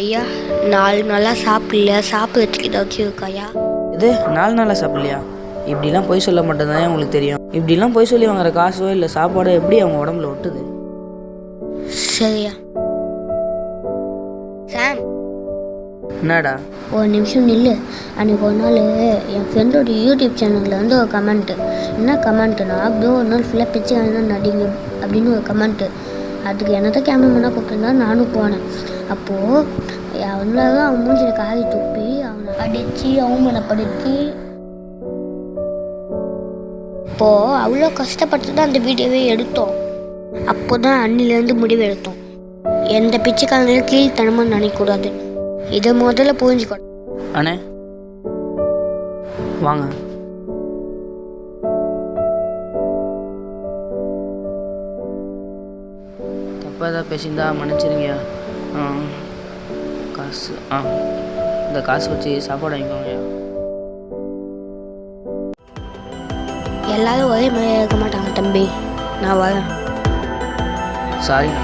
ஐயா 4 நாளாக சாப்பிடலையா? சாப்பிட்றதுக்கு ஏதாச்சும் இருக்காயா? இது 4 நாளாக சாப்பிட்லையா? இப்படிலாம் பொய் சொல்ல மாட்டேன் உங்களுக்கு தெரியும். இப்படிலாம் பொய் சொல்லி வாங்குற காசோ இல்லை சாப்பாடோ எப்படி அவங்க உடம்புல ஒட்டுது? சரியா சாம், என்னடா? ஒரு நிமிஷம் நில்லு. அன்றைக்கி ஒரு நாள் என் ஃப்ரெண்டோட யூடியூப் சேனலில் வந்து ஒரு கமெண்ட்டு. என்ன கமெண்ட்டுனா, அப்படியே ஒரு நாள் ஃபுல்லாக பிச்சைக்காரனா நடிங்க அப்படின்னு ஒரு கமெண்ட்டு. அதுக்கு என்னதான் கேமராமேனாக கூப்பிட்டுருந்தா நானும் போனேன். அப்போது அவனால அவன் மூஞ்சில் காரி துப்பி அவனை அடித்து அவமானப்படுத்தி இப்போது அவ்வளோ கஷ்டப்பட்டு தான் அந்த வீடியோவே எடுத்தோம். அப்போ தான் அன்னிலேருந்து முடிவு எடுத்தோம், எந்த பிச்சைக்காரங்களும் கீழ்த்தனமாக நினைக்கக்கூடாது. இதை முதல்ல புரிஞ்சுக்கணும். அண்ணே வாங்க. தப்பாக ஏதாவது பேசியிருந்தா மன்னிச்சிருங்க. காசு இந்த காசு வச்சு சாப்பாடு வாங்கிக்கோங்க. எல்லாரும் ஒரே மாதிரி இருக்க மாட்டாங்க தம்பி. நான் வரேன். சாரிண்ணா.